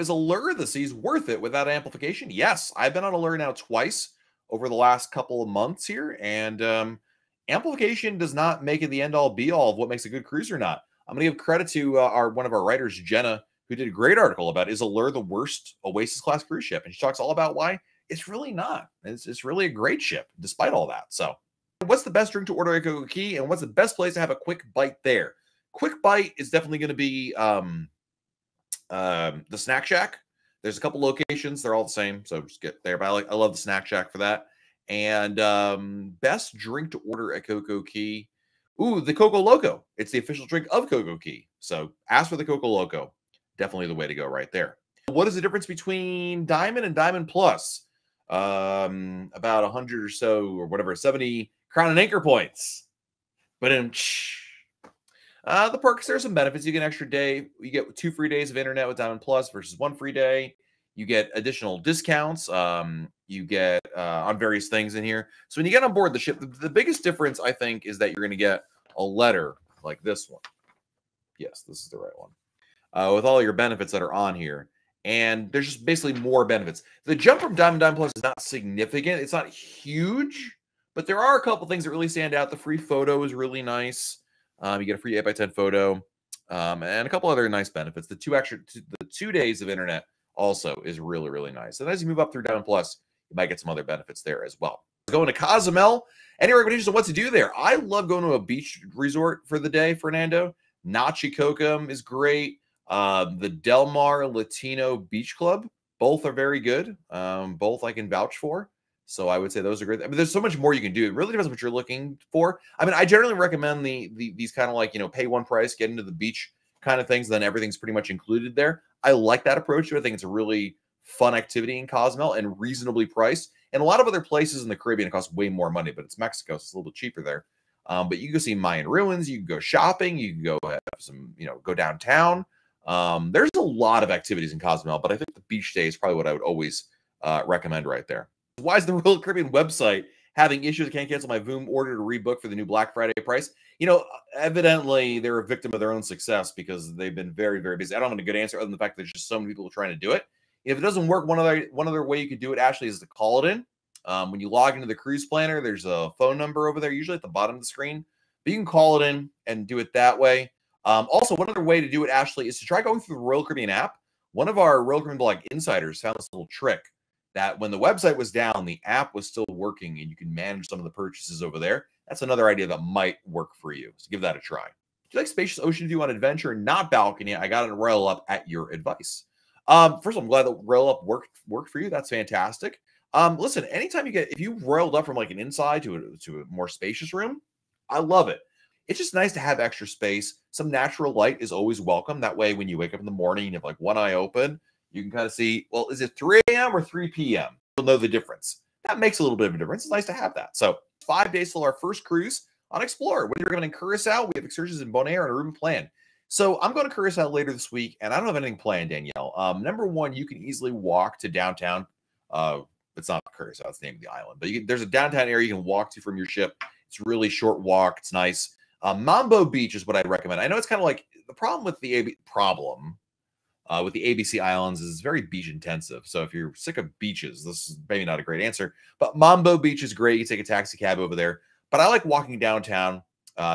Is Allure of the Seas worth it without amplification? Yes, I've been on Allure now twice over the last couple of months here, and amplification does not make it the end-all be-all of what makes a good cruise or not. I'm going to give credit to one of our writers, Jenna, who did a great article about is Allure the worst Oasis-class cruise ship, and she talks all about why it's really not. It's really a great ship, despite all that. So, what's the best drink to order at Coco Key, and what's the best place to have a quick bite there? Quick bite is definitely going to be the Snack Shack. There's a couple locations. They're all the same, so just get there. But I love the Snack Shack for that. And best drink to order at Coco Key. Ooh, the Coco Loco. It's the official drink of Coco Key. So ask for the Coco Loco. Definitely the way to go right there. What is the difference between Diamond and Diamond Plus? About 100 or so, or whatever, 70 Crown and Anchor points. But in the perks, there's some benefits. You get an extra day. You get 2 free days of internet with Diamond Plus versus 1 free day. You get additional discounts. You get on various things in here. So when you get on board the ship, the biggest difference, I think, is that you're going to get a letter like this one. Yes, this is the right one. With all your benefits that are on here. And there's just basically more benefits. The jump from Diamond Plus is not significant. It's not huge, but there are a couple things that really stand out. The free photo is really nice. You get a free 8x10 photo, and a couple other nice benefits. The 2 days of internet also is really, really nice. And as you move up through Diamond Plus, you might get some other benefits there as well. Going to Cozumel. Any recommendations on what to do there? I love going to a beach resort for the day, Fernando. Nachi Kokum is great. The Del Mar Latino Beach Club, both are very good. Both I can vouch for. So I would say those are great. I mean, there's so much more you can do. It really depends on what you're looking for. I mean, I generally recommend these kind of like, pay one price, get into the beach kind of things, then everything's pretty much included there. I like that approach. I think it's a really fun activity in Cozumel and reasonably priced. And a lot of other places in the Caribbean, it costs way more money, but it's Mexico, so it's a little bit cheaper there. But you can go see Mayan ruins, you can go shopping, you can go have some, go downtown. There's a lot of activities in Cozumel, but I think the beach day is probably what I would always recommend right there. Why is the Royal Caribbean website having issues? I can't cancel my Voom order to rebook for the new Black Friday price. Evidently they're a victim of their own success because they've been very, very busy. I don't have a good answer other than the fact that there's just so many people trying to do it. If it doesn't work, one other way you could do it, Ashley, is to call it in. When you log into the cruise planner, there's a phone number over there, usually at the bottom of the screen. But you can call it in and do it that way. Also, one other way to do it, Ashley, is to try going through the Royal Caribbean app. One of our Royal Caribbean insiders found this little trick that when the website was down, the app was still working and you can manage some of the purchases over there. That's another idea that might work for you. So give that a try. Do you like spacious ocean view on adventure, not balcony? I got it Royal Up at your advice. First of all, I'm glad that Royal Up worked for you. That's fantastic. Listen, anytime if you roiled up from like an inside to a more spacious room, I love it. It's just nice to have extra space. Some natural light is always welcome. That way, when you wake up in the morning, you have like one eye open, you can kind of see, well, is it 3 a.m. or 3 p.m.? You'll know the difference. That makes a little bit of a difference. It's nice to have that. So 5 days till our first cruise on Explorer. When you're going in Curacao, we have excursions in Bonaire and a room planned. So I'm going to Curacao later this week, and I don't have anything planned, Danielle. Number one, you can easily walk to downtown. It's not Curacao, it's the name of the island. But there's a downtown area you can walk to from your ship. It's a really short walk. It's nice. Mambo Beach is what I'd recommend. I know it's kind of like the problem with the ABC Islands is it's very beach intensive. So if you're sick of beaches, this is maybe not a great answer. But Mambo Beach is great. You take a taxi cab over there. But I like walking downtown,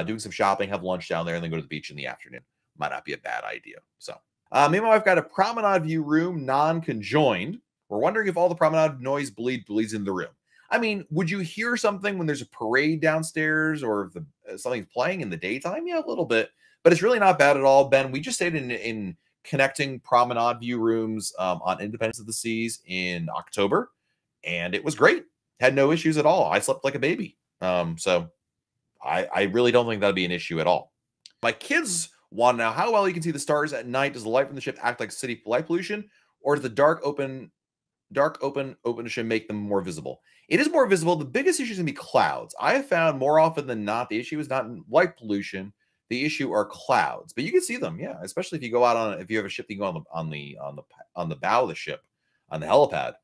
doing some shopping, have lunch down there, and then go to the beach in the afternoon. Might not be a bad idea. So me and my wife got a Promenade view room, non-conjoined. We're wondering if all the Promenade noise bleeds into the room. I mean, would you hear something when there's a parade downstairs or if something's playing in the daytime? Yeah, a little bit, but it's really not bad at all. Ben, we just stayed in connecting Promenade view rooms on Independence of the Seas in October, and it was great. Had no issues at all. I slept like a baby. So I really don't think that'd be an issue at all. My kids want to know how well you can see the stars at night. Does the light from the ship act like city light pollution, or does the dark open ocean make them more visible? It is more visible. The biggest issue is going to be clouds. I have found more often than not, the issue is not light pollution. The issue are clouds, but you can see them. Yeah. Especially if you go out if you have a ship, you can go on the bow of the ship, on the helipad.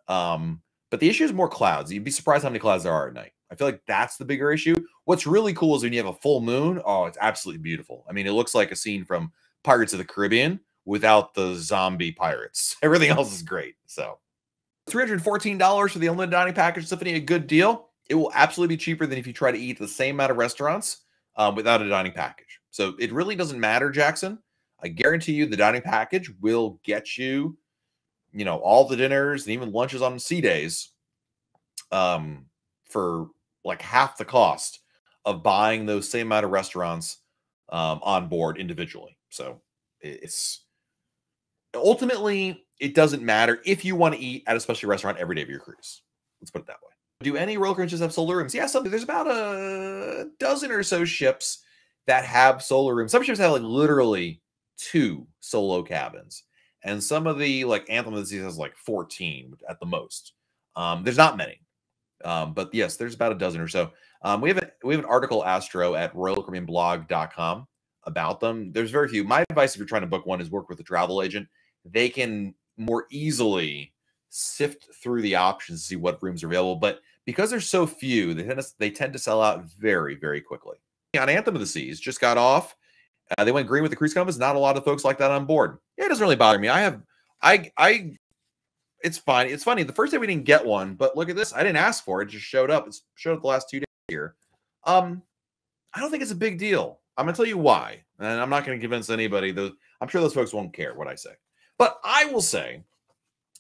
But the issue is more clouds. You'd be surprised how many clouds there are at night. I feel like that's the bigger issue. What's really cool is when you have a full moon. Oh, it's absolutely beautiful. I mean, it looks like a scene from Pirates of the Caribbean without the zombie pirates. Everything else is great. So $314 for the unlimited dining package, Tiffany, a good deal. It will absolutely be cheaper than if you try to eat the same amount of restaurants without a dining package. So it really doesn't matter, Jackson. I guarantee you the dining package will get you, you know, all the dinners and even lunches on sea days for like half the cost of buying those same amount of restaurants on board individually. So it's ultimately, it doesn't matter if you want to eat at a specialty restaurant every day of your cruise. Let's put it that way. Do any royal cruises have solar rooms? Yeah, there's about a dozen or so ships that have solar rooms. Some ships have like literally 2 solo cabins. And some of the like Anthem of the Seas has like 14 at the most. There's not many. But yes, there's about a dozen or so. We have an article, Astro, at royalcaribbeanblog.com about them. There's very few. My advice if you're trying to book one is work with a travel agent. They can more easily sift through the options to see what rooms are available. But because there's so few, they tend to sell out very, very quickly. On Anthem of the Seas, just got off. They went green with the cruise compass. Not a lot of folks like that on board. Yeah, it doesn't really bother me. It's fine. It's funny. The first day we didn't get one, but look at this. I didn't ask for it. It just showed up. It's showed up the last 2 days here. I don't think it's a big deal. I'm going to tell you why. And I'm not going to convince anybody. I'm sure those folks won't care what I say. But I will say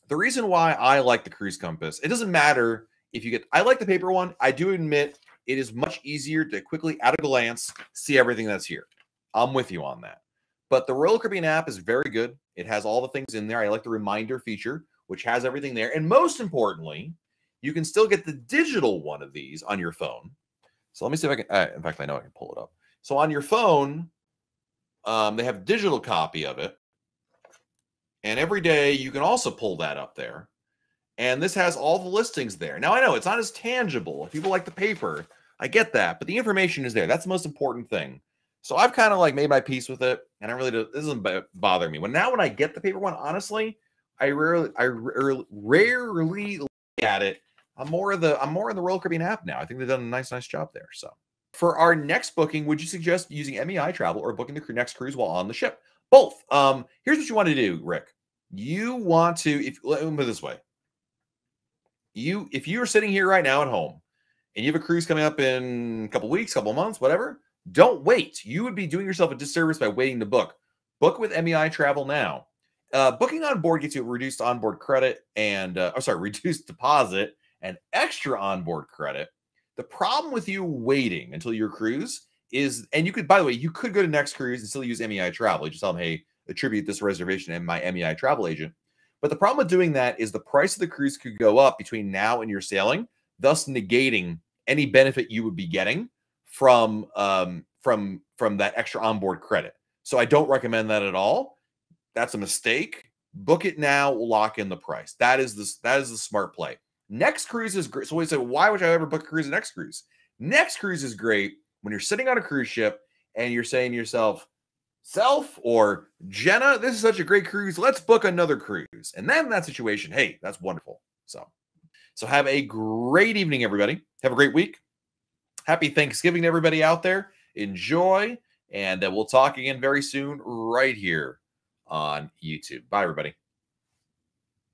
the reason why I like the cruise compass, it doesn't matter if you get, I like the paper one. I do admit it is much easier to quickly, at a glance, see everything that's here. I'm with you on that. But the Royal Caribbean app is very good. It has all the things in there. I like the reminder feature, which has everything there. And most importantly, you can still get the digital one of these on your phone. So let me see if I can, in fact, I know I can pull it up. So on your phone, they have a digital copy of it. And every day you can also pull that up there. And this has all the listings there. Now, I know it's not as tangible. If people like the paper, I get that. But the information is there. That's the most important thing. So I've kind of like made my peace with it. And I really do. This doesn't bother me. When I get the paper one, honestly, I rarely look at it. I'm more in the Royal Caribbean app now. I think they've done a nice job there. So for our next booking, would you suggest using MEI travel or booking the next cruise while on the ship? Both. Here's what you want to do, Rick. You want to, let me put it this way. If you are sitting here right now at home and you have a cruise coming up in a couple weeks, couple months, whatever, don't wait. You would be doing yourself a disservice by waiting to book. Book with MEI Travel now. Booking on board gets you reduced onboard credit and, reduced deposit and extra onboard credit. The problem with you waiting until your cruise is, and you could, by the way, you could go to next cruise and still use MEI Travel. You just tell them, hey, attribute this reservation and my MEI Travel agent. But the problem with doing that is the price of the cruise could go up between now and your sailing, thus negating any benefit you would be getting from that extra onboard credit. So I don't recommend that at all. That's a mistake. Book it now, lock in the price. That is the smart play. Next cruise is great. So we say, why would I ever book a cruise at next cruise? Next cruise is great when you're sitting on a cruise ship and you're saying to yourself, Self or Jenna, this is such a great cruise. Let's book another cruise. And then in that situation, hey, that's wonderful. So have a great evening, everybody. Have a great week. Happy Thanksgiving to everybody out there. Enjoy. And we'll talk again very soon right here on YouTube. Bye, everybody.